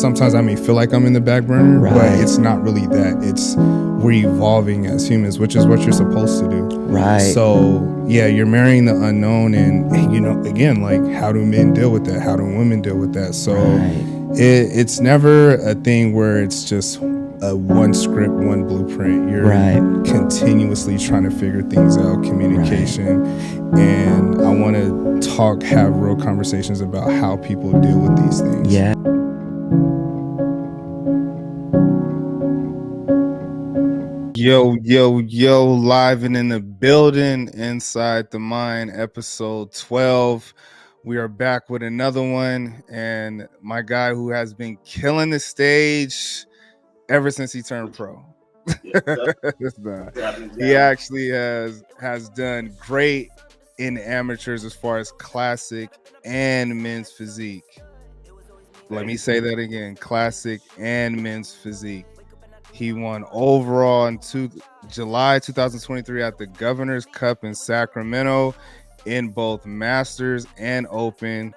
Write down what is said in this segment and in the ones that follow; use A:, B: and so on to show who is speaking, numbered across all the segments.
A: sometimes I may feel like I'm in the back burner,
B: Right.
A: but it's not really that. It's we're evolving as humans, which is what you're supposed to do.
B: Right.
A: So yeah, you're marrying the unknown, and you know, again, like, how do men deal with that? How do women deal with that? So it's never a thing where it's just a one script, one blueprint. You're continuously trying to figure things out, communication, and I want to have real conversations about how people deal with these things.
B: Yeah.
A: Yo, live and in the building, Inside the Mind, episode 12. We are back with another one, and my guy who has been killing the stage ever since he turned pro. He actually has done great in amateurs as far as classic and men's physique. Let me say that again, classic and men's physique. He won overall in July 2023 at the Governor's Cup in Sacramento in both Masters and Open.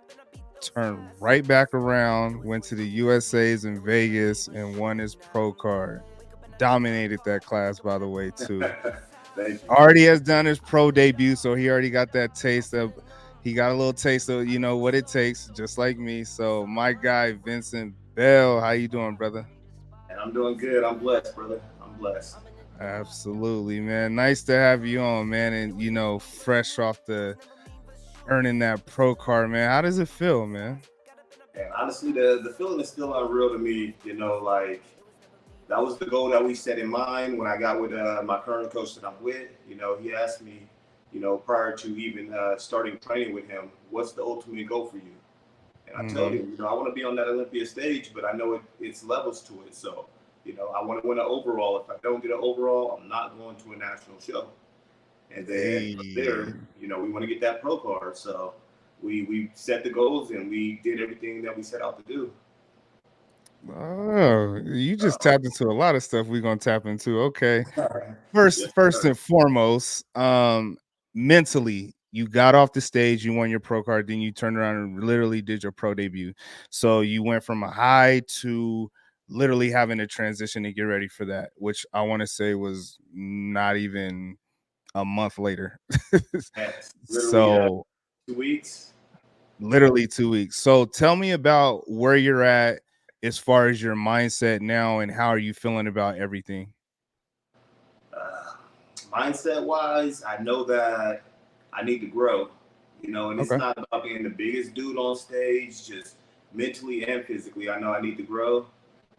A: Turned right back around, went to the USA's in Vegas and won his pro card. Dominated that class, by the way, too. Already has done his pro debut, so he already got that taste of, he got a little taste of, you know, what it takes, just like me. So my guy, Vincent Bell, how you doing, brother?
C: And I'm doing good. I'm blessed, brother. I'm blessed.
A: Absolutely, man. Nice to have you on, man. And, you know, fresh off the earning that pro card, man. How does it feel, man?
C: And honestly, the feeling is still unreal to me. You know, like, that was the goal that we set in mind when I got with my current coach that I'm with. You know, he asked me, you know, prior to even starting training with him, what's the ultimate goal for you? And I told him, you know, I want to be on that Olympia stage, but I know it's levels to it. So, you know, I want to win an overall. If I don't get an overall, I'm not going to a national show. And then from there, you know, we want to get that pro card. So we set the goals and we did everything that we set out to do.
A: Oh, you just tapped into a lot of stuff we're gonna tap into. Okay. First and foremost, mentally, you got off the stage, you won your pro card, then you turned around and literally did your pro debut. So you went from a high to literally having to transition to get ready for that, which I want to say was not even a month later.
C: So 2 weeks.
A: Literally 2 weeks. So tell me about where you're at as far as your mindset now, and how are you feeling about everything?
C: Mindset wise, I know that I need to grow, you know, and it's not about being the biggest dude on stage, just mentally and physically. I know I need to grow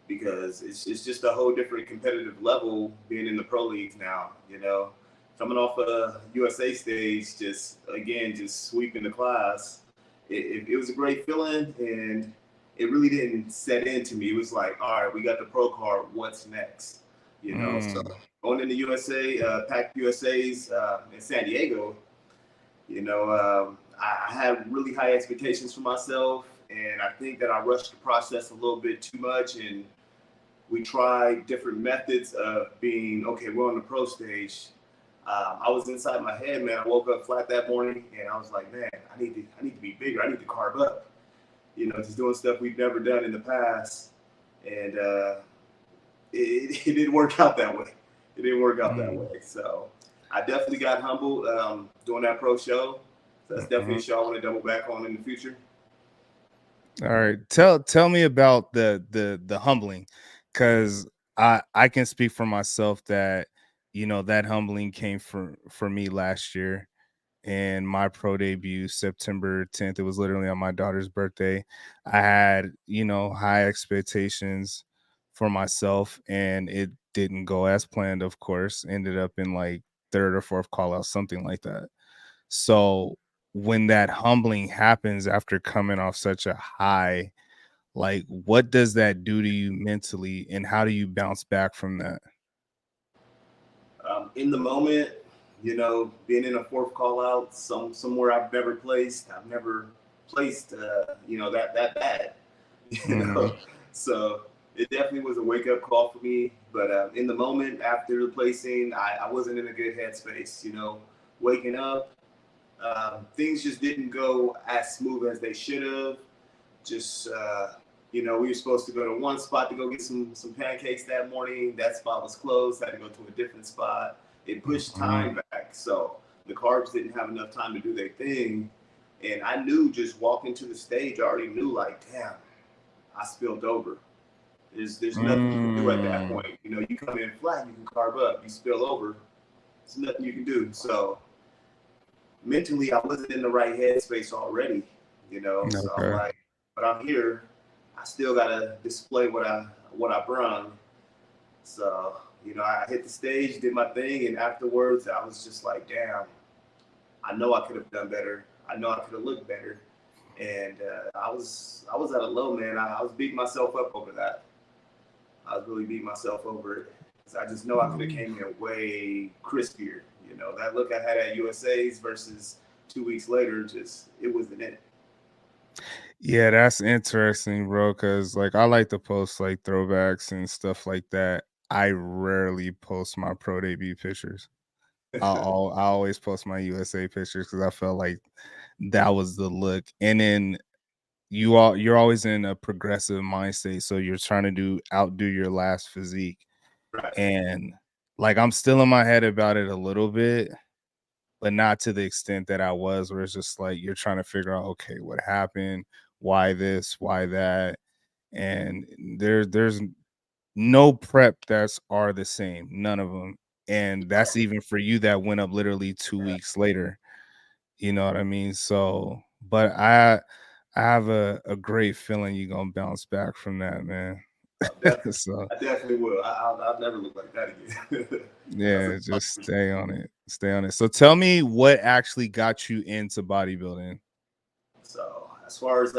C: because it's just a whole different competitive level being in the pro leagues now, you know. Coming off a USA stage, just sweeping the class, it was a great feeling, and it really didn't set into me. It was like, all right, we got the pro card, what's next? You know, so going into USA, Pac USA's in San Diego, you know, I had really high expectations for myself, and I think that I rushed the process a little bit too much, and we tried different methods of being, okay, we're on the pro stage. I was inside my head, man. I woke up flat that morning, and I was like, man, I need to be bigger. I need to carve up. You know, just doing stuff we've never done in the past, and it didn't work out that way. It didn't work out that way. So I definitely got humbled doing that pro show. So that's definitely a show I want to double back on in the future.
A: All right, tell me about the humbling, because I can speak for myself that, you know, that humbling came for me last year in my pro debut, September 10th. It was literally on my daughter's birthday. I had, you know, high expectations for myself, and it didn't go as planned, of course. Ended up in like third or fourth call out, something like that. So when that humbling happens after coming off such a high, like, what does that do to you mentally, and how do you bounce back from that?
C: In the moment, you know, being in a fourth call out, somewhere I've never placed. I've never placed, you know, that bad. You know, so it definitely was a wake up call for me. But in the moment after placing, I wasn't in a good headspace. You know, waking up, things just didn't go as smooth as they should have. Just You know, we were supposed to go to one spot to go get some pancakes that morning. That spot was closed. I had to go to a different spot. It pushed
A: Mhm.
C: time back, so the carbs didn't have enough time to do their thing. And I knew just walking to the stage, I already knew like, damn, I spilled over. There's nothing you can do at that
A: Mm.
C: point. You know, you come in flat, you can carb up. You spill over, there's nothing you can do. So mentally, I wasn't in the right headspace already. You know, so I'm
A: Okay.
C: like, but I'm here. I still gotta display what I brung. So you know, I hit the stage, did my thing, and afterwards, I was just like, damn, I know I could have done better. I know I could have looked better, and I was at a low, man. I was beating myself up over that. I was really beating myself over it. So I just know I could have
A: Mm.
C: came in way crispier. You know, that look I had at USA's versus 2 weeks later, just it wasn't it.
A: Yeah, that's interesting, bro. Cause like I like to post like throwbacks and stuff like that. I rarely post my pro debut pictures. I always post my USA pictures because I felt like that was the look. And then you're always in a progressive mind state, so you're trying to outdo your last physique.
C: Right.
A: And like I'm still in my head about it a little bit, but not to the extent that I was, where it's just like you're trying to figure out, okay, what happened, why this, why that, and there's no prep that's are the same, none of them, and that's even for you that went up literally 2 weeks later. You know what I mean? So, but I have a great feeling you're gonna bounce back from that, man.
C: Definitely,
A: So
C: I definitely will. I'll never look like that again. That's a
A: yeah, just stay on it. Stay on it. So tell me what actually got you into bodybuilding.
C: So as far as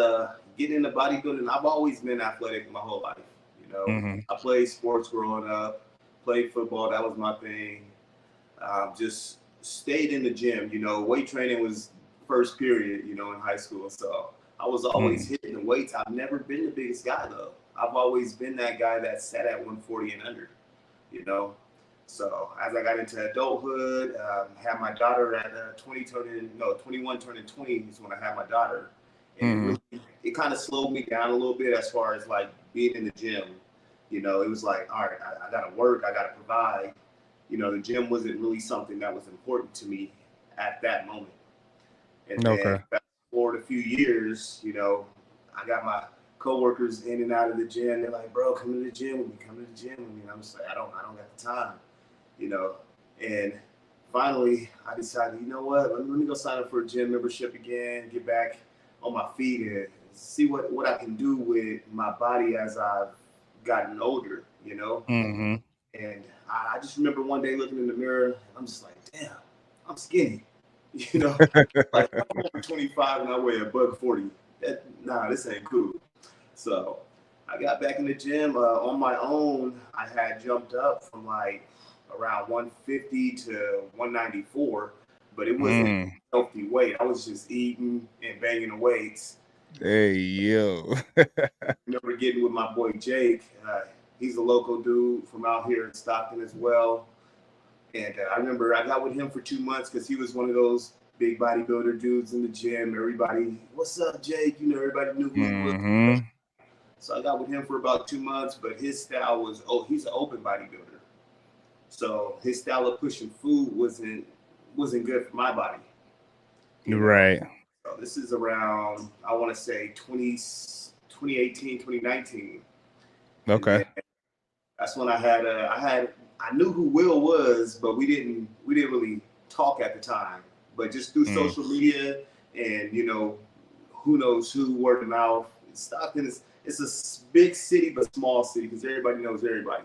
C: getting into bodybuilding, I've always been athletic my whole life. You know,
A: Mhm.
C: I played sports growing up, played football. That was my thing. Just stayed in the gym. You know, weight training was first period. You know, in high school, so I was always
A: Mhm.
C: hitting the weights. I've never been the biggest guy though. I've always been that guy that sat at 140 and under. You know, so as I got into adulthood, had my daughter at 20 turning, no, 21 turning 20 is when I had my daughter. And it
A: Mhm.
C: really, it kind of slowed me down a little bit as far as like being in the gym. You know, it was like, all right, I got to work, I got to provide. You know, the gym wasn't really something that was important to me at that moment. And then
A: Okay.
C: fast forward a few years, you know, I got my coworkers in and out of the gym. They're like, bro, come to the gym with me, come to the gym with me. And I'm just like, I don't got the time, you know. And finally, I decided, you know what? Let me go sign up for a gym membership again, get back on my feet, and see what I can do with my body as I've gotten older, you know.
A: Mhm.
C: And I just remember one day looking in the mirror, and I'm just like, damn, I'm skinny, you know. Like I'm over 25 and I weigh a buck 40. Nah, this ain't cool. So I got back in the gym on my own. I had jumped up from like around 150 to 194, but it wasn't
A: Mm.
C: healthy weight. I was just eating and banging the weights.
A: Hey, yo.
C: I remember getting with my boy Jake. He's a local dude from out here in Stockton as well. And I remember I got with him for 2 months because he was one of those big bodybuilder dudes in the gym. Everybody, what's up, Jake? You know, everybody knew who he was.
A: Mhm.
C: So I got with him for about 2 months, but his style was, oh, he's an open bodybuilder. So his style of pushing food wasn't good for my body, you know.
A: Right.
C: So this is around, I want to say 2018, 2019. And
A: Okay.
C: then that's when I knew who Will was, but we didn't really talk at the time. But just through
A: Mm.
C: social media and you know, who knows who, word of mouth. Stockton is it's a big city but small city because everybody knows everybody.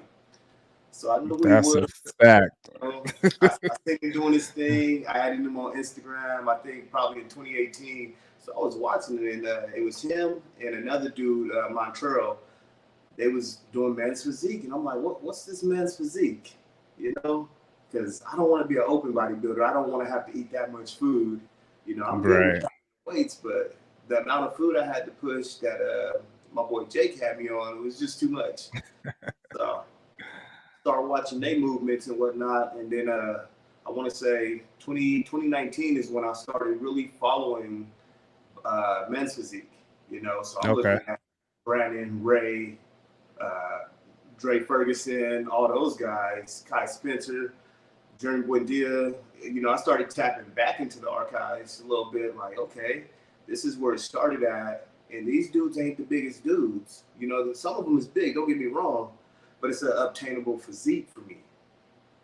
C: So I knew who he
A: That's
C: was.
A: a fact.
C: You know? I seen him doing his thing. I added him on Instagram. I think probably in 2018. So I was watching it, and it was him and another dude, Montreal. They was doing men's physique, and I'm like, what's this men's physique? You know, because I don't want to be an open bodybuilder. I don't want to have to eat that much food. You know, I'm good with
A: Right.
C: weights, but the amount of food I had to push that my boy Jake had me on was just too much. So start watching their movements and whatnot, and then I want to say 2019 is when I started really following men's physique. You know, so I'm
A: Okay.
C: looking at Brandon, Ray, uh, Dre Ferguson, all those guys, Kai Spencer, Jeremy Buendia. I started tapping back into the archives a little bit. Like, okay, this is where it started at, and these dudes ain't the biggest dudes. Some of them is big. Don't get me wrong, but it's an obtainable physique for me.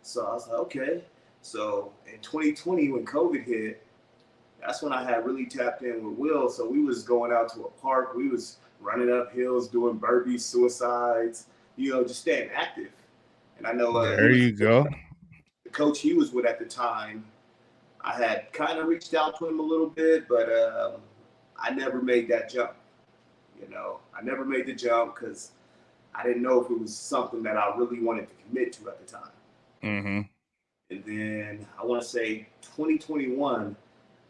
C: So I was like, okay. So in 2020, when COVID hit, that's when I had really tapped in with Will. So we was going out to a park. We was running up hills, doing burpees, suicides, just staying active. And I know
A: There you go.
C: the coach he was with at the time. I had kind of reached out to him a little bit, but I never made that jump. I never made the jump because I didn't know if it was something that I really wanted to commit to at the time.
A: Mm-hmm.
C: And then I want to say 2021,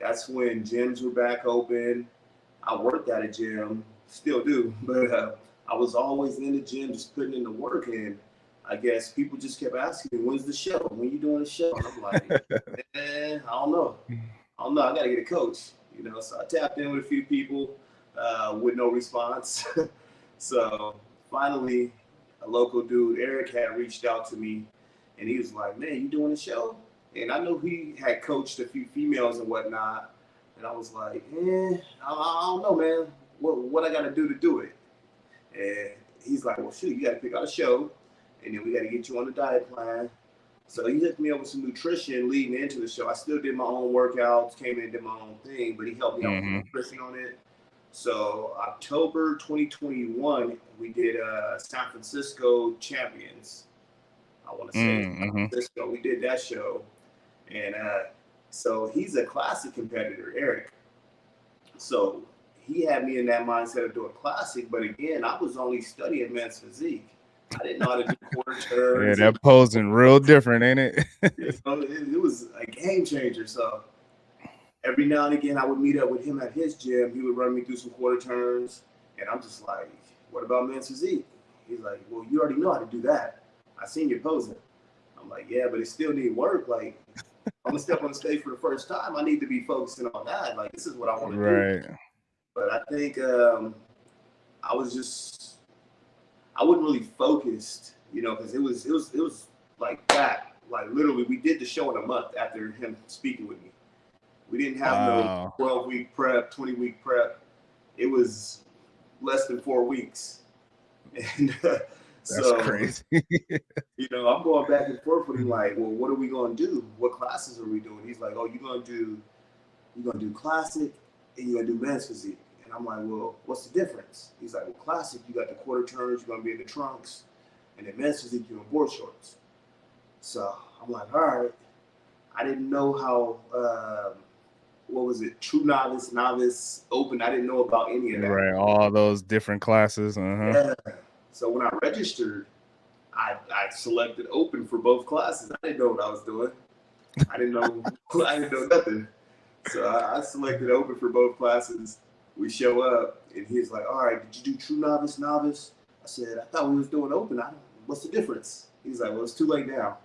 C: that's when gyms were back open. I worked at a gym, still do, but I was always in the gym just putting in the work. And I guess people just kept asking me, when's the show? When you doing the show? And I'm like, I don't know. I got to get a coach. So I tapped in with a few people with no response. So finally, a local dude, Eric, had reached out to me, and he was like, man, you doing a show? And I know he had coached a few females and whatnot. And I was like, I don't know, man. What I got to do it? And he's like, well, shoot, you got to pick out a show, and then we got to get you on the diet plan. So he hooked me up with some nutrition leading into the show. I still did my own workouts, came in and did my own thing, but he helped me out with nutrition on it. So October 2021, we did San Francisco Champions. I want to say San Francisco. We did that show. And so he's a classic competitor, Eric. So he had me in that mindset of doing classic. But again, I was only studying men's physique. I didn't know how to do quarter turns.
A: Yeah, that posing real different, ain't it?
C: It was a game changer. So every now and again, I would meet up with him at his gym. He would run me through some quarter turns. And I'm just like, what about men's physique? He's like, well, you already know how to do that. I seen you posing. I'm like, yeah, but it still need work. Like, I'm going to step on the stage for the first time. I need to be focusing on that. Like, this is what I want to do. But I think I wasn't really focused, because it was like that. Like, literally, we did the show in a month after him speaking with me. We didn't have no 12-week prep, 20-week prep. It was less than 4 weeks. And
A: that's crazy.
C: I'm going back and forth with him like, well, what are we going to do? What classes are we doing? He's like, oh, you're going to do classic and you're going to do men's physique. And I'm like, well, what's the difference? He's like, well, classic, you got the quarter turns, you're going to be in the trunks. And then men's physique, you're in board shorts. So I'm like, all right. I didn't know how, what was it? True novice, open. I didn't know about any of that.
A: Right. All those different classes.
C: Yeah. So when I registered, I selected open for both classes. I didn't know what I was doing. I didn't know nothing. So I selected open for both classes. We show up, and he's like, all right, did you do true novice? I said, I thought we was doing open. What's the difference? He's like, well, it's too late now.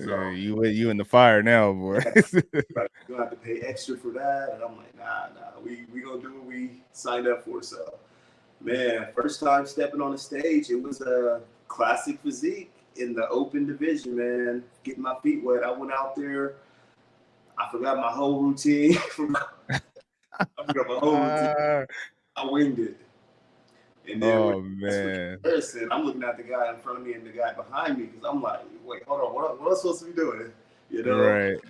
A: So, you in the fire now, boy.
C: You're gonna have to pay extra for that. And I'm like, nah, we gonna do what we signed up for. So, man, first time stepping on the stage, it was a classic physique in the open division, man. Getting my feet wet. I went out there. I forgot my whole routine. I winged it. And then
A: man.
C: I'm looking at the guy in front of me and the guy behind me because I'm like, wait, hold on, what am I supposed to be doing?
A: Right.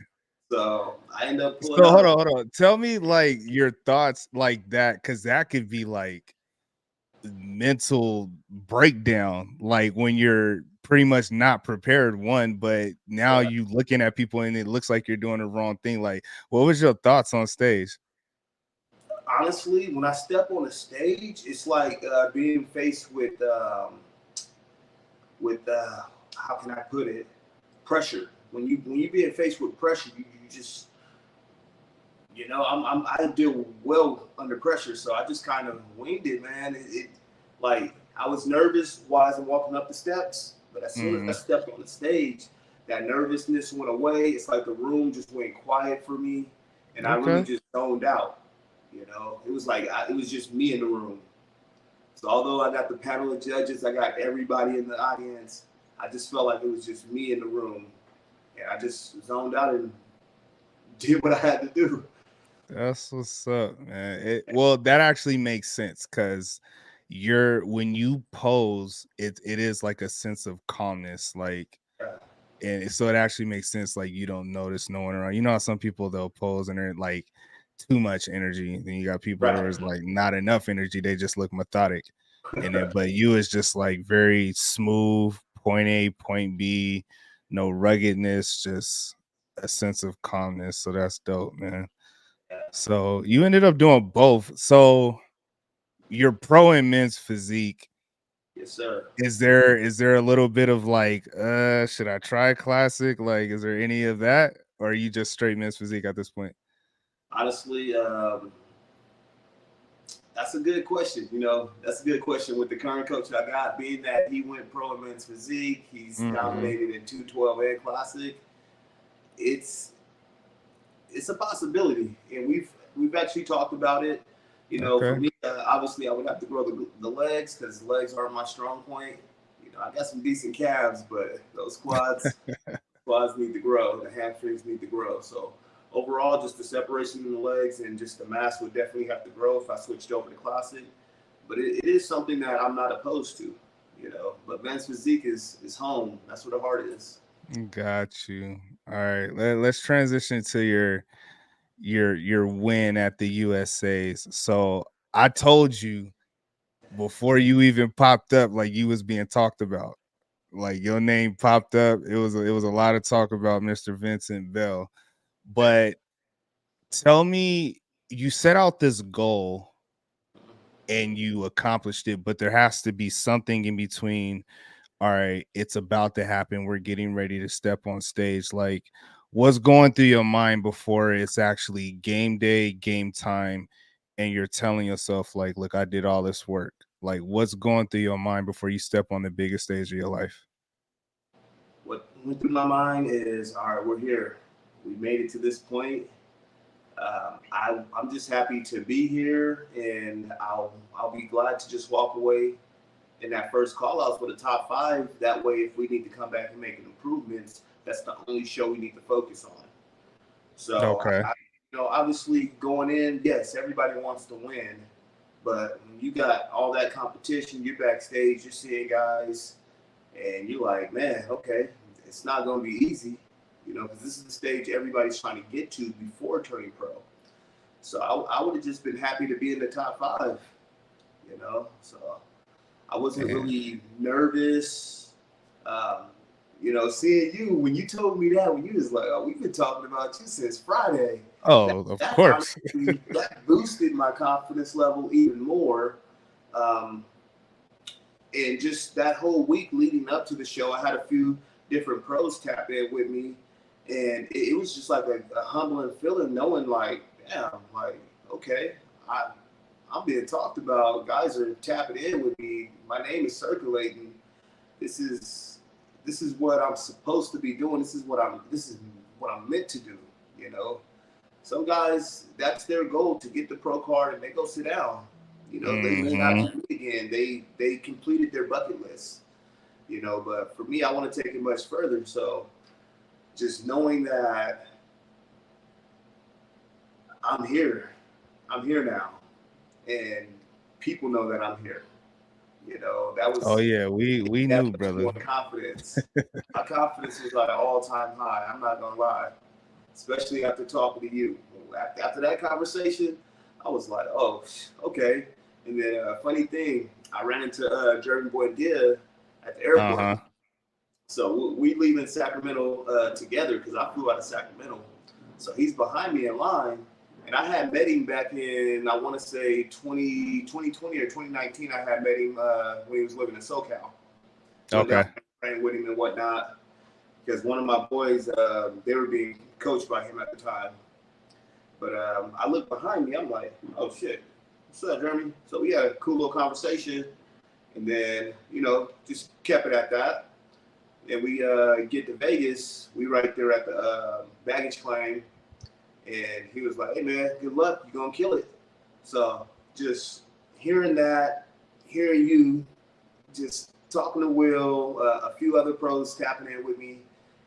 C: So I end up pulling
A: out. Hold on. Tell me like your thoughts like that, because that could be like mental breakdown, like when you're pretty much not prepared, but now you looking at people and it looks like you're doing the wrong thing. Like, what was your thoughts on stage?
C: Honestly, when I step on the stage, it's like being faced with how can I put it, pressure. When you being faced with pressure, you just, I deal well under pressure, so I just kind of winged it, man. It like I was nervous while I was walking up the steps, but as soon as I stepped on the stage, that nervousness went away. It's like the room just went quiet for me, and I really just zoned out. It was like it was just me in the room. So although I got the panel of judges, I got everybody in the audience, I just felt like it was just me in the room. And I just zoned out and did what I had to do.
A: That's what's up, man. Well, that actually makes sense because when you pose, it is like a sense of calmness, like,
C: Yeah.
A: and so it actually makes sense. Like you don't notice no one around. You know how some people they'll pose and they're like too much energy. Then you got people that
C: Right.
A: is like not enough energy. They just look methodic. And then, but you is just like very smooth, point A, point B, no ruggedness, just a sense of calmness. So that's dope, man.
C: Yeah.
A: So you ended up doing both. So you're pro in men's physique.
C: Yes, sir.
A: Is there a little bit of like, should I try classic? Like, is there any of that? Or are you just straight men's physique at this point?
C: Honestly, that's a good question. That's a good question with the current coach I got, being that he went pro in men's physique, he's
A: Mhm.
C: dominated in 212 and classic. It's it's a possibility, and we've actually talked about it. For
A: Okay.
C: me, obviously, I would have to grow the legs because legs aren't my strong point. I got some decent calves, but those quads need to grow. The hamstrings need to grow. So overall, just the separation in the legs and just the mass would definitely have to grow if I switched over to classic. But it is something that I'm not opposed to. But men's physique is home. That's where the heart is.
A: Got you. All right. Let's transition to your win at the USA's. So I told you before you even popped up, like you was being talked about. Like your name popped up. It was a lot of talk about Mr. Vincent Bell. But tell me, you set out this goal and you accomplished it, but there has to be something in between. All right, it's about to happen. We're getting ready to step on stage. Like, what's going through your mind before it's actually game day, game time, and you're telling yourself, like, look, I did all this work. Like, what's going through your mind before you step on the biggest stage of your life?
C: What went through my mind is, all right, we're here. We made it to this point. I'm just happy to be here, and I'll be glad to just walk away in that first call outs with a top five. That way, if we need to come back and make improvements, that's the only show we need to focus on. So,
A: Okay.
C: obviously going in, yes, everybody wants to win, but when you got all that competition, you're backstage, you're seeing guys, and you're like, man, okay, it's not going to be easy, because this is the stage everybody's trying to get to before turning pro. So I would have just been happy to be in the top five. So I wasn't
A: Yeah.
C: really nervous. Um, seeing you when you told me that, when you was like, "Oh, we've been talking about you since Friday." That,
A: Oh, of
C: that
A: course.
C: honestly that boosted my confidence level even more. Um, and just that whole week leading up to the show, I had a few different pros tap in with me, and it was just like a humbling feeling, knowing like, damn, like okay, I I'm being talked about. Guys are tapping in with me. My name is circulating. This is this is what I'm supposed to be doing. This is what I'm meant to do. You know, some guys that's their goal to get the pro card and they go sit down. They may not
A: Hmm.
C: do it again. They completed their bucket list. But for me, I want to take it much further. So just knowing that I'm here, I'm here now, and people know that I'm here. That
A: Oh
C: was
A: yeah, we
C: that
A: knew,
C: much more
A: brother.
C: confidence. My confidence was at an all-time high. I'm not gonna lie, especially after talking to you. After that conversation, I was like, oh, okay. And then, funny thing, I ran into Jeremy Boydea at the airport.
A: Uh-huh.
C: So we leave in Sacramento together because I flew out of Sacramento. So he's behind me in line. And I had met him back in, I want to say 2020 or 2019. I had met him when he was living in SoCal. Went down
A: Okay.
C: there, ran with him and whatnot. Because one of my boys, they were being coached by him at the time. But I looked behind me. I'm like, oh shit, what's up, Jeremy? So we had a cool little conversation. And then, just kept it at that. And we get to Vegas. We right there at the baggage claim, and he was like, "Hey man, good luck. You're gonna kill it." So just hearing that, hearing you just talking to Will, a few other pros tapping in with me,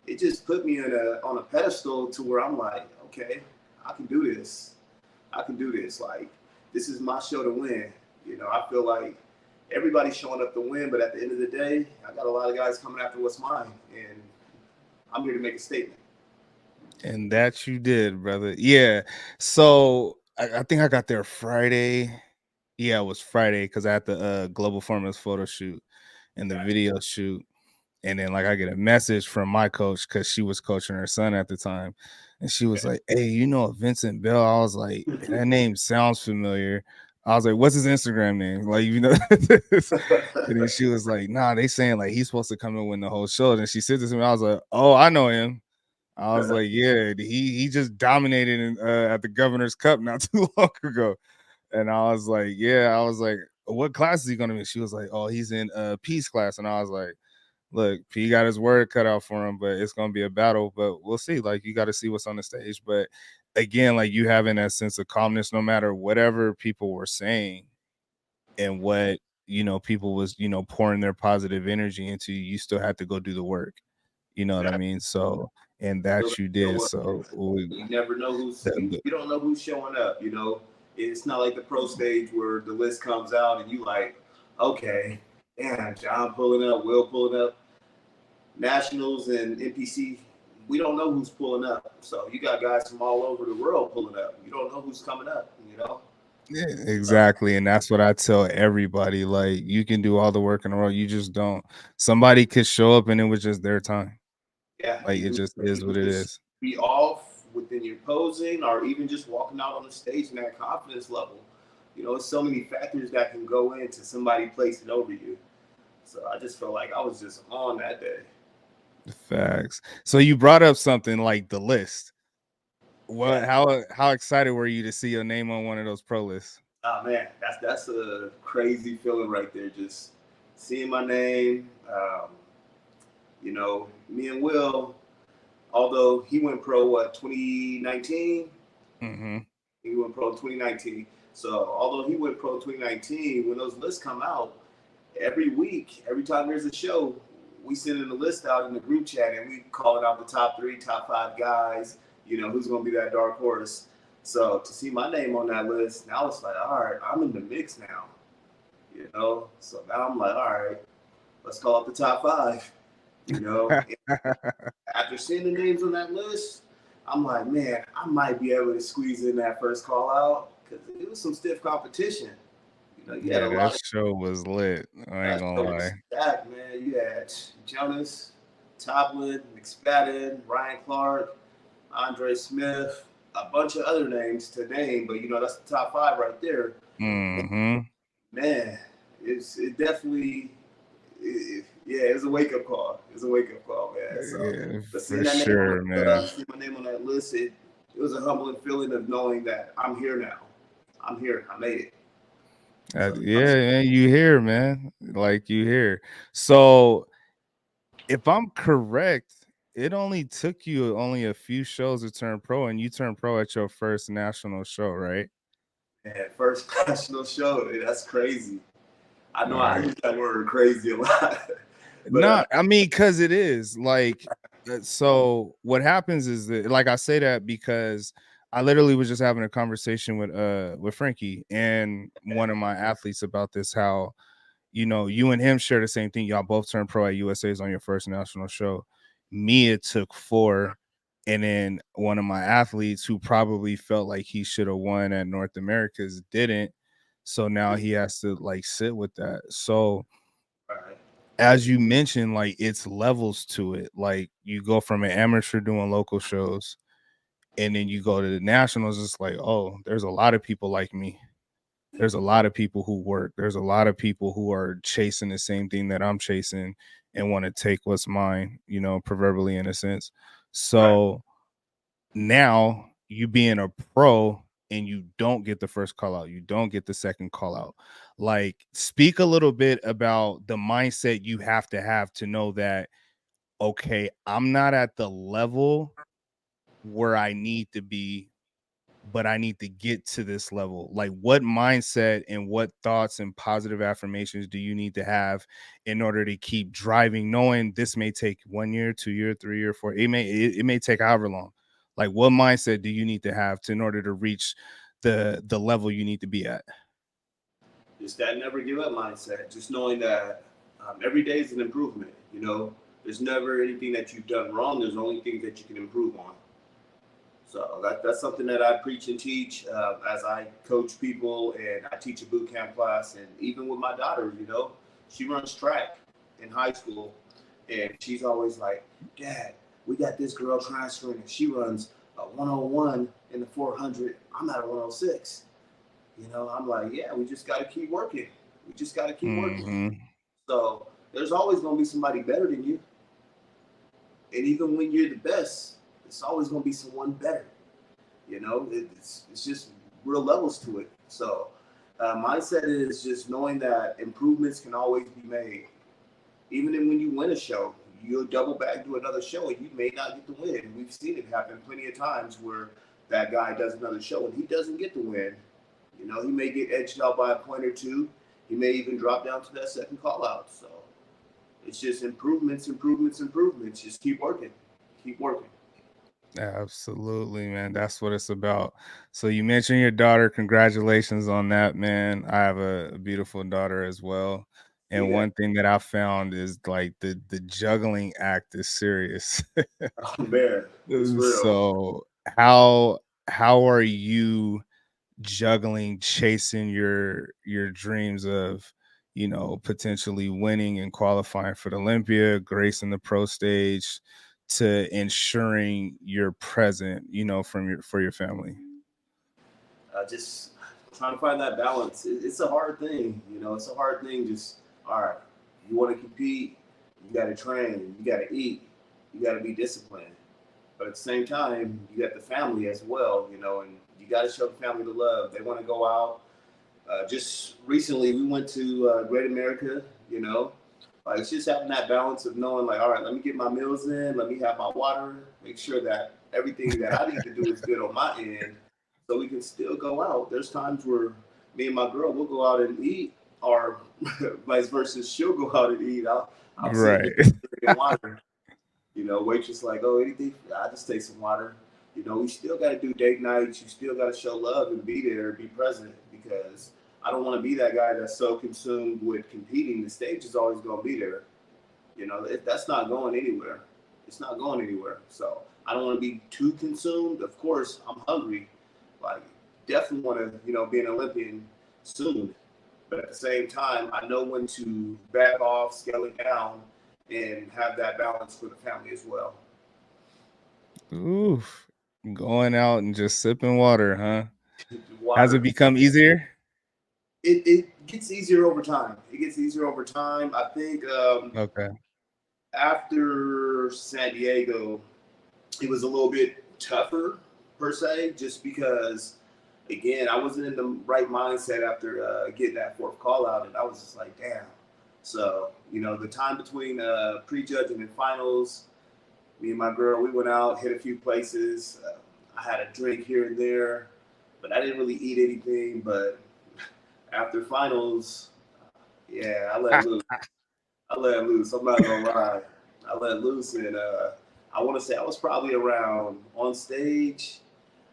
C: it just put me on a pedestal to where I'm like, okay, I can do this. I can do this. Like, this is my show to win. You know, I feel like everybody's showing up to win, but at the end of the day, I got a lot of guys coming after what's mine, and I'm here to make a statement.
A: And that you did, brother. Yeah. So I think I got there Friday. Yeah, it was Friday because I had the Global Formers photo shoot and the
C: Gotcha.
A: video shoot. And then like I get a message from my coach because she was coaching her son at the time. And she was like, "Hey, you know Vincent Bell?" I was like, "That name sounds familiar." I was like, "What's his Instagram name?" Like, you know. And then she was like, "Nah, they saying like he's supposed to come and win the whole show." And she said this to me. I was like, "Oh, I know him." I was like, "Yeah, he just dominated at the Governor's Cup not too long ago." And I was like, "Yeah." I was like, "What class is he gonna be?" She was like, "Oh, he's in peace class." And I was like, "Look, P got his word cut out for him, but it's gonna be a battle. But we'll see. Like, you got to see what's on the stage." But again, like you having that sense of calmness, no matter whatever people were saying and what people was pouring their positive energy into, you still had to go do the work. You know what I
C: Exactly.
A: mean? So, and
C: Feel
A: that
C: like,
A: you
C: you know
A: did.
C: what?
A: So
C: You never know who's
A: the,
C: you don't know who's showing up. You know, it's not like the pro stage where the list comes out and you like, okay, damn, John pulling up, Will pulling up, nationals and NPC. We don't know who's pulling up. So you got guys from all over the world pulling up. You don't know who's coming up. You know.
A: Yeah,
C: So,
A: exactly. And that's what I tell everybody. Like, you can do all the work in the world. You just don't. Somebody could show up and it was just their time.
C: yeah,
A: Like, it just
C: you
A: is
C: can
A: what it
C: just
A: is.
C: be off within your posing or even just walking out on the stage in that confidence level. You know, it's so many factors that can go into somebody placing over you. So I just felt like I was just on that day.
A: Facts. So you brought up something like the list. What
C: Yeah.
A: how excited were you to see your name on one of those pro lists?
C: Oh man, that's a crazy feeling right there. Just seeing my name. You know, me and Will, although he went pro what 2019,
A: Hmm.
C: he went pro 2019. So although he went pro 2019, when those lists come out, every week, every time there's a show, we send in the list out in the group chat and we calling out the top three, top five guys. You know who's going to be that dark horse. So to see my name on that list, now it's like, all right, I'm in the mix now. You know, so now I'm like, all right, let's call up the top five. You know, and after seeing the names on that list, I'm like, man, I might be able to squeeze in that first call out because it was some stiff competition. You know, you had
A: Yeah,
C: a
A: that
C: lot of
A: show was lit. I ain't
C: that
A: gonna
C: show
A: lie.
C: was stacked, man. You had Jonas, Toplin, McSpadden, Ryan Clark, Andre Smith, a bunch of other names to name, but you know that's the top five right there.
A: Hmm.
C: Man, it definitely, yeah, it was a wake up call. It was a wake up call, man. So,
A: Yeah,
C: but seeing
A: for
C: that name on
A: sure, man.
C: seeing my name on that list, it was a humbling feeling of knowing that I'm here now. I'm here. I made it. So
A: Yeah, and you hear, man. Like you hear. So if I'm correct, it only took you only a few shows to turn pro, and you turned pro at your first national show, right?
C: man, first national show, that's crazy. I
A: All
C: know I
A: right.
C: use that word crazy a lot, but
A: Not, I mean, because it is like, so what happens is that, like, I say that because I literally was just having a conversation with Frankie and one of my athletes about this, how you and him share the same thing. Y'all both turned pro at USA's on your first national show. Me, it took four. And then one of my athletes who probably felt like he should have won at North America's didn't. So now he has to like sit with that. So
C: all right,
A: as you mentioned, like it's levels to it. Like you go from an amateur doing local shows and then you go to the nationals, it's like, oh, there's a lot of people like me. There's a lot of people who work. There's a lot of people who are chasing the same thing that I'm chasing and want to take what's mine, proverbially in a sense.
C: right.
A: So now you being a pro and you don't get the first call out, you don't get the second call out. Like, speak a little bit about the mindset you have to know that, okay, I'm not at the level where I need to be but I need to get to this level. Like, what mindset and what thoughts and positive affirmations do you need to have in order to keep driving, knowing this may take 1 year, 2 year, 3 year, 4, it may take however long. Like, what mindset do you need to have in order to reach the level you need to be at?
C: Just that never give up mindset. Just knowing that every day is an improvement. There's never anything that you've done wrong. There's only things that you can improve on. So that's something that I preach and teach as I coach people and I teach a boot camp class. And even with my daughter, she runs track in high school. And she's always like, Dad, we got this girl transferring and she runs a 101 in the 400. I'm at a 106. I'm like, yeah, we just got to keep working. We just got to keep working.
A: Mhm.
C: So there's always going to be somebody better than you. And even when you're the best, it's always going to be someone better. It's just real levels to it. So mindset is just knowing that improvements can always be made. Even when you win a show, you'll double back to another show and you may not get the win. We've seen it happen plenty of times where that guy does another show and he doesn't get the win. He may get edged out by a point or two. He may even drop down to that second call out. So it's just improvements, improvements, improvements. Just keep working. Keep working.
A: Absolutely, man. That's what it's about. So you mentioned your daughter. Congratulations on that, man. I have a beautiful daughter as well. And
C: Yeah.
A: one thing that I found is like the juggling act is serious.
C: Oh, man. It's real.
A: So how are you juggling chasing your dreams of potentially winning and qualifying for the Olympia, gracing the pro stage, to ensuring you're present from your family?
C: Just trying to find that balance. It's a hard thing. It's a hard thing. Just, all right, you want to compete, you got to train, you got to eat, you got to be disciplined. But at the same time, you got the family as well, and you got to show the family the love. They want to go out. Just recently, we went to Great America, Like, it's just having that balance of knowing, like, all right, let me get my meals in, let me have my water, make sure that everything that I need to do is good on my end so we can still go out. There's times where me and my girl will go out and eat, or vice versa, she'll go out and eat. I'll sit
A: Right.
C: here drinking water. Waitress like, oh, anything? I just take some water. We still got to do date nights. You still got to show love and be there, be present, because I don't want to be that guy that's so consumed with competing. The stage is always going to be there. That's not going anywhere. It's not going anywhere. So I don't want to be too consumed. Of course, I'm hungry. Like, definitely want to, be an Olympian soon. But at the same time, I know when to back off, scale it down, and have that balance for the family as well.
A: Oof. Going out and just sipping water, huh? Has it
C: Water.
A: become easier?
C: It gets easier over time. It gets easier over time. I think
A: Okay.
C: after San Diego, it was a little bit tougher per se, just because again I wasn't in the right mindset after getting that fourth call out, and I was just like, damn. So the time between prejudging and finals, me and my girl, we went out, hit a few places. I had a drink here and there, but I didn't really eat anything. But after finals, yeah, I let loose. I let loose. I'm not gonna lie. I let loose, and I want to say I was probably around on stage.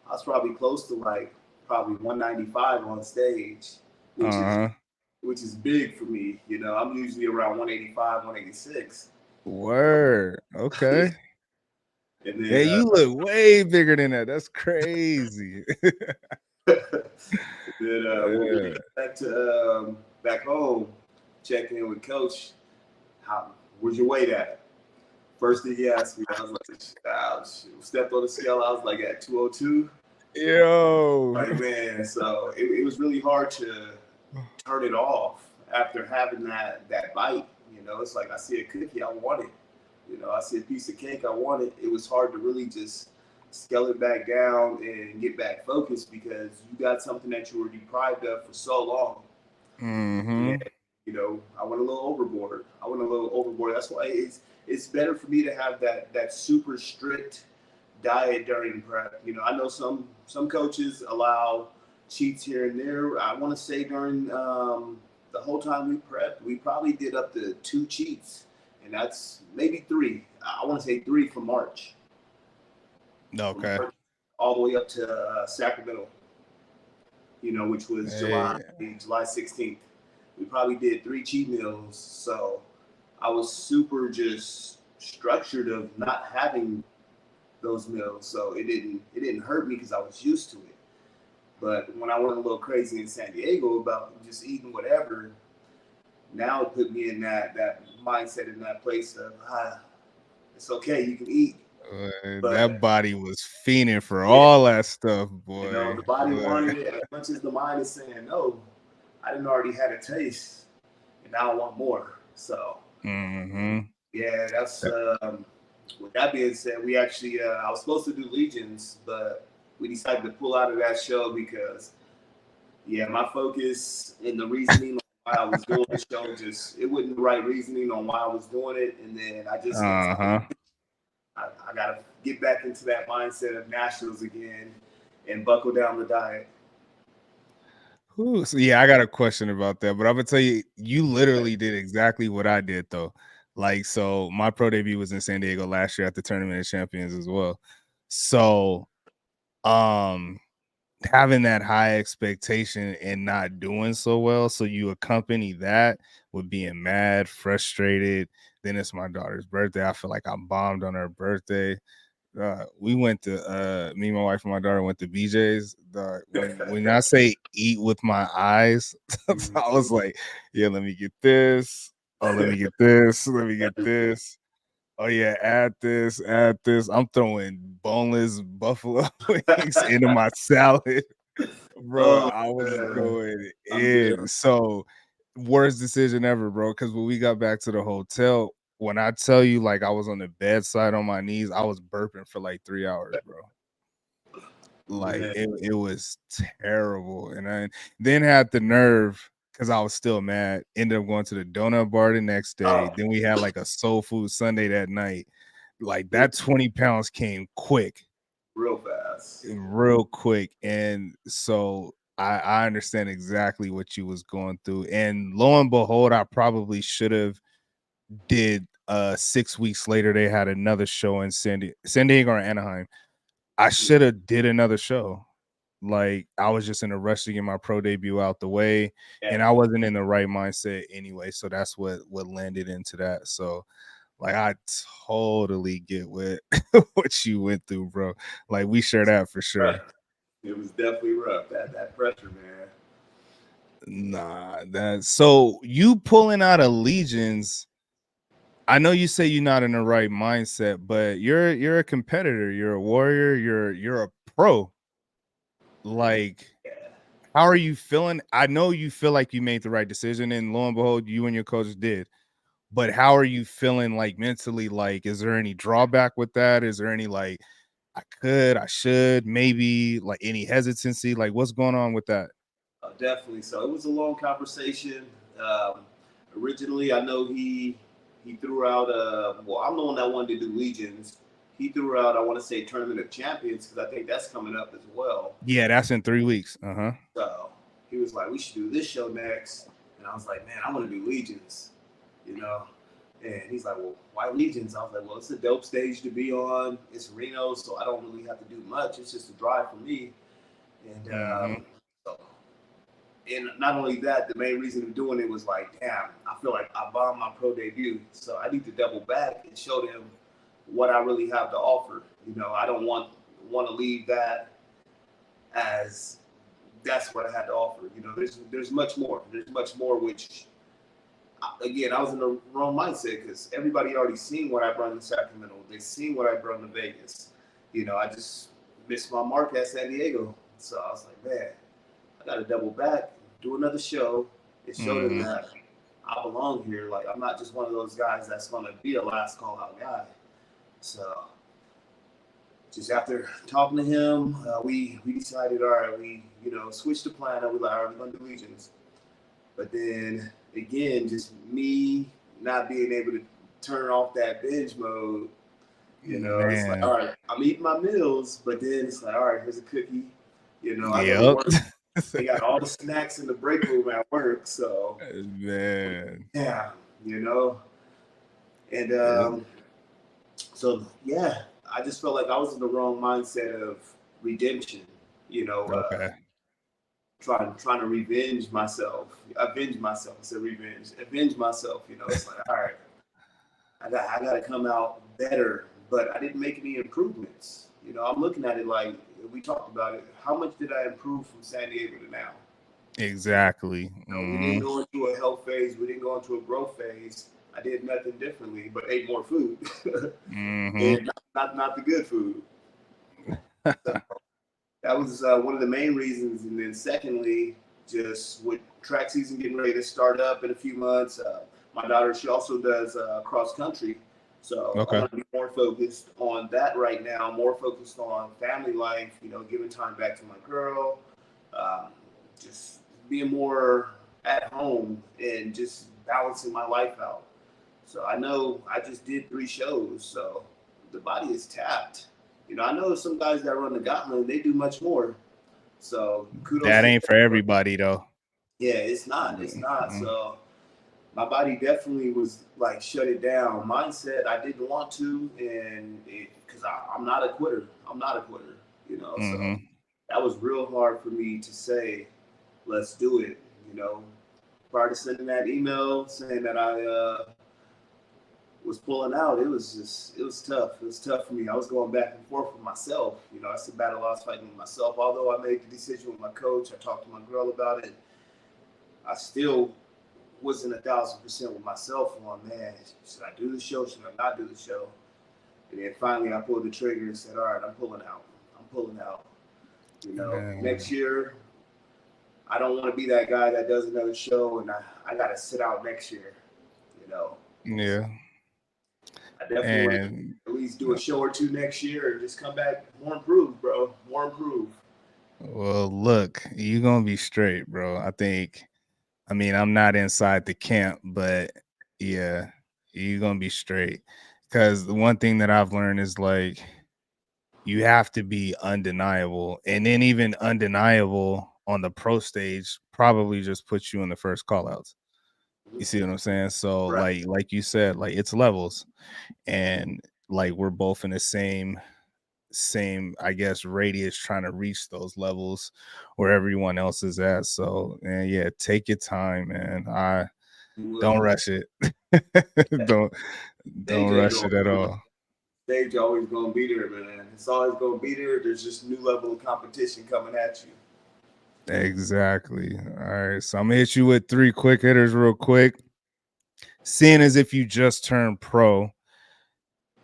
C: I was probably close to like probably 195 on stage, which is
A: Uh-huh.
C: big for me. I'm usually around 185, 186.
A: Word.
C: and
A: Okay. Hey,
C: then
A: you look way bigger than that. That's crazy.
C: then when we
A: Yeah.
C: got back to back home, checking in with coach, how where's your weight at? First thing he asked me, I was like, stepped on the scale. I was like at 202.
A: Yo.
C: Like, man, so it was really hard to turn it off after having that bite. It's like I see a cookie, I want it. I see a piece of cake, I want it. It was hard to really just scale it back down and get back focused because you got something that you were deprived of for so long. And
A: Mhm.
C: I went a little overboard. That's why it's better for me to have that super strict diet during prep. You know, I know some coaches allow cheats here and there. I want to say during the whole time we prepped, we probably did up to 2 cheats, and that's maybe 3. I want to say 3 for March. From
A: Okay.
C: March all the way up to Sacramento. You know, which was
A: Hey.
C: July 16th. We probably did 3 cheat meals, so I was super just structured of not having those meals, so it didn't hurt me because I was used to it. But when I went a little crazy in San Diego about just eating whatever, now it put me in that mindset, in that place of it's okay, you can eat,
A: That
C: but
A: body was fiending for
C: yeah,
A: all that stuff,
C: you know,
A: boy.
C: the body
A: Look.
C: wanted it as much as the mind is saying no. I didn't already had a taste, and now I want more. So
A: Mm-hmm.
C: yeah, that's with that being said, we actually I was supposed to do Legions, but we decided to pull out of that show because yeah, my focus and the reasoning on why I was doing the show just it wasn't the right reasoning on why I was doing it, and then I just was like,
A: Uh-huh.
C: I gotta get back into that mindset of nationals again and buckle down the diet.
A: Ooh, so yeah, I got a question about that, but I'm gonna tell you, you literally did exactly what I did though. Like, so my pro debut was in San Diego last year at the Tournament of Champions as well. So, um, having that high expectation and not doing so well, so you accompany that with being mad, frustrated. Then it's my daughter's birthday. I feel like I bombed on her birthday. We went to me, my wife, and my daughter went to BJ's. When I say eat with my eyes, I was like, yeah, let me get this. Oh, let me get this. Let me get this. Oh yeah, add this, add this. I'm throwing boneless buffalo wings into my salad. Bro,
C: Oh,
A: I was
C: man.
A: going
C: I'm good.
A: in. So, worst decision ever, bro. Because when we got back to the hotel, when I tell you, like, I was on the bedside on my knees, I was burping for like 3 hours, bro. Like,
C: Man.
A: it was terrible. And I then had the nerve because I was still mad. Ended up going to the donut bar the next day.
C: Oh,
A: Then we had like a soul food Sunday that night. Like,
C: real,
A: that 20 pounds came quick.
C: real fast.
A: Real quick. And so I understand exactly what you was going through. And lo and behold, I probably should have did 6 weeks later. They had another show in San Diego or Anaheim. I should have did another show. Like I was just in a rush to get my pro debut out the way,
C: Yeah,
A: and I wasn't in the right mindset anyway. So that's what landed into that. So like I totally get what what you went through, bro. Like we share that for sure.
C: rough. It was definitely rough. That pressure, man.
A: Nah, that so you pulling out of legions. I know you say you're not in the right mindset, but you're a competitor, you're a warrior, you're a pro. Like,
C: Yeah.
A: how are you feeling? I know you feel like you made the right decision, and lo and behold, you and your coach did. But how are you feeling like mentally? Like, is there any drawback with that? Is there any like I should, maybe like any hesitancy? Like, what's going on with that?
C: Definitely. So it was a long conversation. Um, Originally, I know he threw out. Well, I'm the one that wanted to do Legions. He threw out. I want to say Tournament of Champions because I think that's coming up as well.
A: Yeah, that's in 3 weeks. Uh-huh.
C: So he was like, "We should do this show next," and I was like, "Man, I want to do Legions," you know. And he's like, "Well, why Legions?" I was like, "Well, it's a dope stage to be on. It's Reno, so I don't really have to do much. It's just a drive for me." And
A: Mm-hmm.
C: so and not only that, the main reason of doing it was like, damn, I feel like I bombed my pro debut, so I need to double back and show them what I really have to offer. You know, I don't want to leave that as that's what I had to offer. You know, there's much more. There's much more. Which again, I was in the wrong mindset because everybody already seen what I brought in Sacramento. They seen what I brought in Vegas. You know, I just missed my mark at San Diego. So I was like, man, I got to double back, do another show, and show them
A: Mm-hmm.
C: that I belong here. Like I'm not just one of those guys that's going to be a last call out guy. So just after talking to him, we decided, all right, we switched the plan. We like, all right, we're gonna do Legions. But then again, just me not being able to turn off that binge mode It's like,
A: Man.
C: all right, I'm eating my meals, but then it's like, all right, here's a cookie. I go to
A: Yep.
C: work. They got all the snacks in the break room at work. So,
A: Man.
C: yeah, you know. And
A: It,
C: so, yeah, I just felt like I was in the wrong mindset of redemption, you know, uh,
A: okay.
C: trying to avenge myself. I said avenge myself. It's like, all right, I got to come out better, but I didn't make any improvements. I'm looking at it like we talked about it. How much did I improve from San Diego to now?
A: Exactly.
C: We didn't go into a health phase. We didn't go into a growth phase. I did nothing differently, but ate more food,
A: Mm-hmm.
C: and not the good food. So that was one of the main reasons. And then secondly, just with track season getting ready to start up in a few months, my daughter, she also does cross country. So I
A: Okay.
C: want to be more focused on that right now, more focused on family life, giving time back to my girl, um, just being more at home and just balancing my life out. So I know I just did 3 shows, so the body is tapped. I know some guys that run the gauntlet, they do much more. So kudos
A: That
C: to
A: ain't for
C: them.
A: everybody though.
C: Yeah, it's not. It's not.
A: Mm-hmm.
C: So my body definitely was like shut it down. Mindset, I didn't want to, and because I'm not a quitter. I'm not a quitter. So
A: Mm-hmm.
C: that was real hard for me to say, let's do it. Prior to sending that email saying that I was pulling out, it was tough. It was tough for me. I was going back and forth with myself. It's a battle I was fighting with myself. Although I made the decision with my coach, I talked to my girl about it. I still wasn't 1,000% with myself on, man, should I do the show? Should I not do the show? And then finally I pulled the trigger and said, all right, I'm pulling out. I'm pulling out. Next
A: Man.
C: year, I don't want to be that guy that does another show and I got to sit out next year. You know,
A: Yeah.
C: I definitely want to
A: And
C: at least do a show or two next year and just come back more improved, bro. More improved.
A: well, look, you gonna be straight, bro. I mean, I'm not inside the camp, but yeah, you gonna be straight. Cause the one thing that I've learned is like you have to be undeniable. And then even undeniable on the pro stage probably just puts you in the first call outs. You see what I'm saying? So
C: Right.
A: like you said, like it's levels and like we're both in the same I guess radius trying to reach those levels where everyone else is at. So and yeah, take your time, man. I
C: You will.
A: don't rush it. don't don't
C: Stage ain't
A: rush
C: going
A: it at all.
C: stage always gonna be there, man. It's always gonna be there. There's just new level of competition coming at you.
A: Exactly. All right. So I'm gonna hit you with 3 quick hitters real quick. Seeing as if you just turned pro,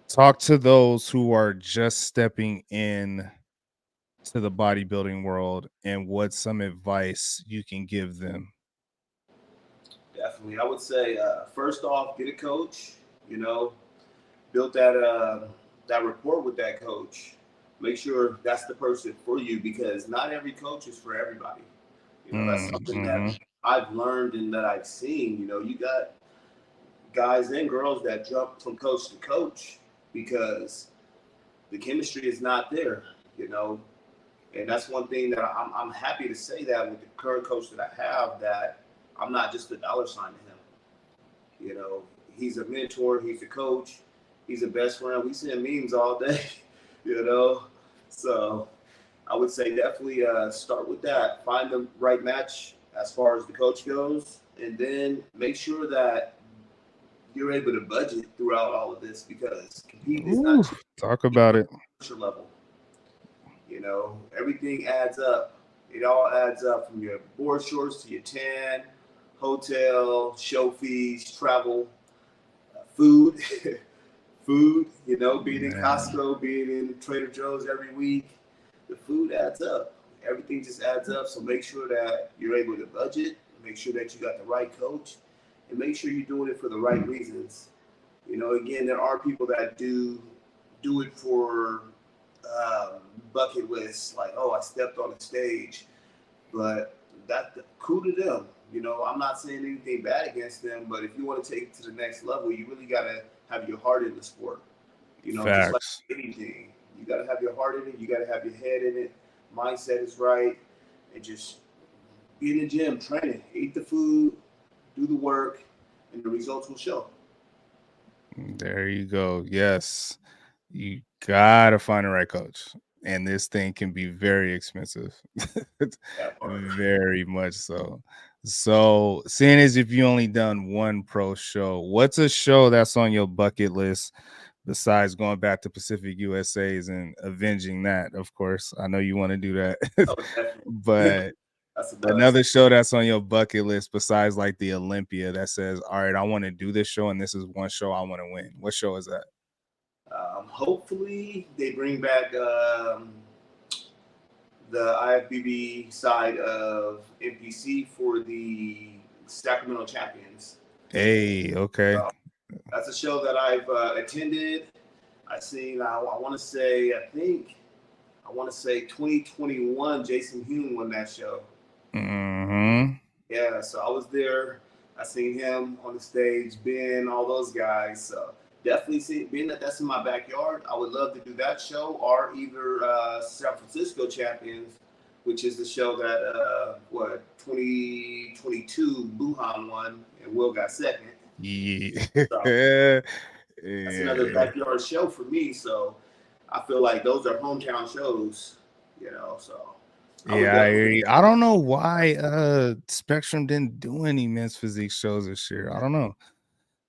A: talk to those who are just stepping in to the bodybuilding world and what some advice you can give them.
C: Definitely, I would say first off, get a coach. You know, build that rapport with that coach. Make sure that's the person for you because not every coach is for everybody. That's something
A: Mm-hmm.
C: that I've learned and that I've seen. You got guys and girls that jump from coach to coach because the chemistry is not there. You know, And that's one thing that I'm happy to say that with the current coach that I have, that I'm not just a dollar sign to him. He's a mentor, he's a coach, he's a best friend. We send memes all day, you know. So I would say definitely start with that. Find the right match as far as the coach goes, and then make sure that you're able to budget throughout all of this because competing is not
A: Ooh,
C: cheap.
A: talk about it.
C: Level. Everything adds up. It all adds up from your board shorts to your tan, hotel, show fees, travel, food, food. Being in
A: Man.
C: Costco, being in Trader Joe's every week, the food adds up. Everything just adds up. So make sure that you're able to budget. Make sure that you got the right coach, and make sure you're doing it for the right reasons. Again, there are people that do it for bucket lists, like, oh, I stepped on the stage, but that cool to them. I'm not saying anything bad against them, but if you want to take it to the next level, you really got to have your heart in the sport. You know, just like
A: Facts.
C: anything, you got to have your heart in it. You got to have your head in it. Mindset is right, and just be in the gym, training, eat the food, do the work, and the results will show.
A: There you go. Yes. You gotta find the right coach. And this thing can be very expensive.
C: That part.
A: Very much so. So, seeing as if you only done one pro show, what's a show that's on your bucket list besides going back to Pacific USA's and avenging that? Of course, I know you want to do that.
C: Oh, definitely.
A: But
C: That's the best.
A: another show that's on your bucket list besides like the Olympia that says, all right, I want to do this show and this is one show I want to win. What show is that?
C: Hopefully, they bring back the IFBB side of NPC for the Sacramento Champions.
A: Hey, okay.
C: So that's a show that I've attended. I seen. I want to say. I want to say 2021. Jason Hume won that show.
A: Mm-hmm.
C: Yeah, so I was there. I seen him on the stage, Ben, all those guys. So definitely see, being that that's in my backyard, I would love to do that show or either San Francisco Champions, which is the show that 2022 Buhan won and Will got second.
A: Yeah.
C: So that's another
A: Yeah.
C: backyard show for me. So I feel like those are hometown shows, you know. So I would
A: Yeah, I hear
C: definitely.
A: you. I don't know why Spectrum didn't do any men's physique shows this year. I don't know.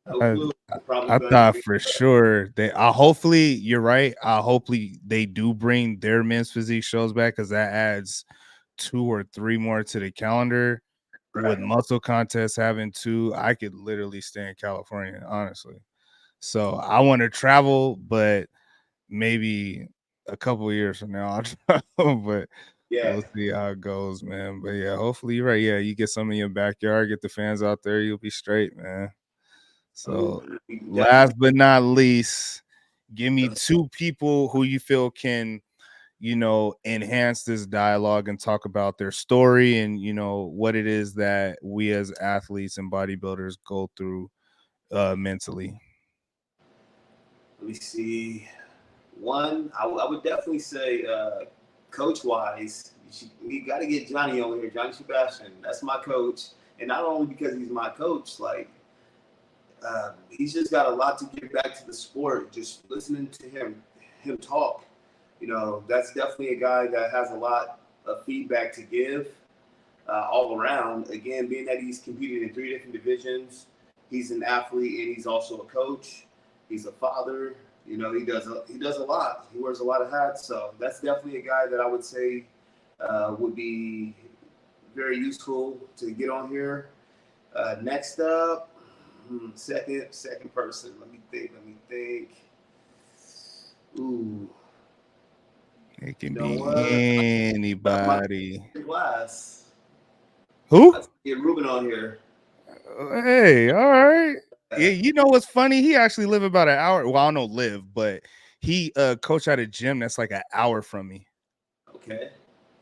C: No
A: I,
C: clue. Probably
A: I thought
C: budget.
A: for sure they hopefully you're right. Hopefully they do bring their men's physique shows back because that adds 2 or 3 more to the calendar. With
C: Right.
A: muscle contests having 2, I could literally stay in California, honestly. So I want to travel, but maybe a couple of years from now I'll travel, but
C: Yeah.
A: we'll see how it goes, man. But yeah, hopefully you're right. Yeah, you get some in your backyard, get the fans out there, you'll be straight, man. So
C: Definitely.
A: last but not least, give me 2 people who you feel can, enhance this dialogue and talk about their story and what it is that we as athletes and bodybuilders go through mentally.
C: Let me see. One, I would definitely say, coach wise, we got to get Johnny over here, Johnny Sebastian. That's my coach, and not only because he's my coach, like he's just got a lot to give back to the sport. Just listening to him talk, that's definitely a guy that has a lot of feedback to give all around. Again, being that he's competed in 3 different divisions, he's an athlete and he's also a coach. He's a father. He does a lot. He wears a lot of hats. So that's definitely a guy that I would say would be very useful to get on here. Next up, second person. Let me think. Ooh,
A: It
C: you
A: can
C: know
A: be
C: what? My
A: anybody.
C: class.
A: Who?
C: Let's get Ruben on here.
A: Hey, all right. Yeah,
C: Uh,
A: you know what's funny? He actually live about an hour. Well, I don't know live, but he coach at a gym that's like an hour from me.
C: okay.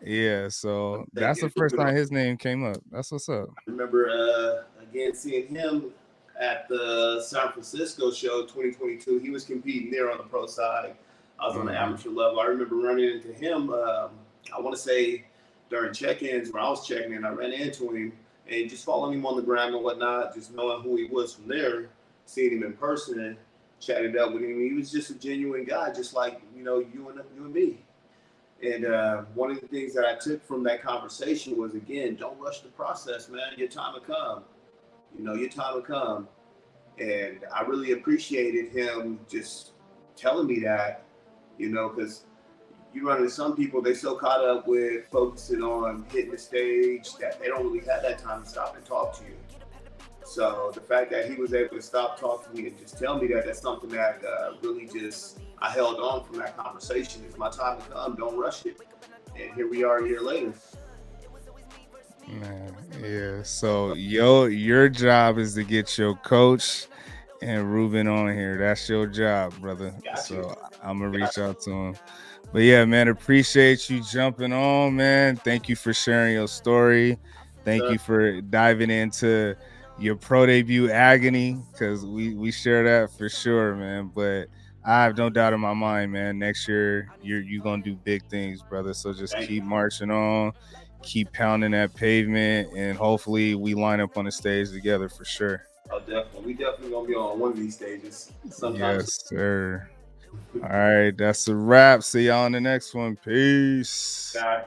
A: Yeah,
C: Let's
A: so
C: say
A: that's the
C: get
A: first
C: Ruben on.
A: time his name came up. That's what's up.
C: I remember again seeing him at the San Francisco show 2022. He was competing there on the pro side. I was on the
A: Mhm.
C: amateur level. I remember running into him. I want to say during check-ins where I was checking in, I ran into him and just following him on the gram and whatnot, just knowing who he was from there, seeing him in person and chatted up with him. He was just a genuine guy, just like you and me. And one of the things that I took from that conversation was, again, don't rush the process, man. Your time will come. Your time will come. And I really appreciated him just telling me that, because you run into some people, they so caught up with focusing on hitting the stage that they don't really have that time to stop and talk to you. So the fact that he was able to stop talking to me and just tell me that, that's something that really just I held on from that conversation. It's my time to come. Don't rush it. And here we are a year later.
A: Man, yeah. So your job is to get your coach and Ruben on here. That's your job, brother.
C: Got you.
A: So I'm gonna
C: Got
A: reach out to him. But yeah, man, appreciate you jumping on, man. Thank you for sharing your story.
C: you,
A: Thank
C: sir.
A: you for diving into your pro debut agony because we share that for sure, man. But I have no doubt in my mind, man. Next year, you're gonna do big things, brother. So just
C: Thank
A: keep
C: you.
A: marching on, keep pounding that pavement, and hopefully we line up on the stage together for sure.
C: Oh, definitely. We definitely gonna be on one of these stages sometime soon.
A: Yes, sir. All right, that's a wrap. See y'all on the next one. Peace.
C: Guy.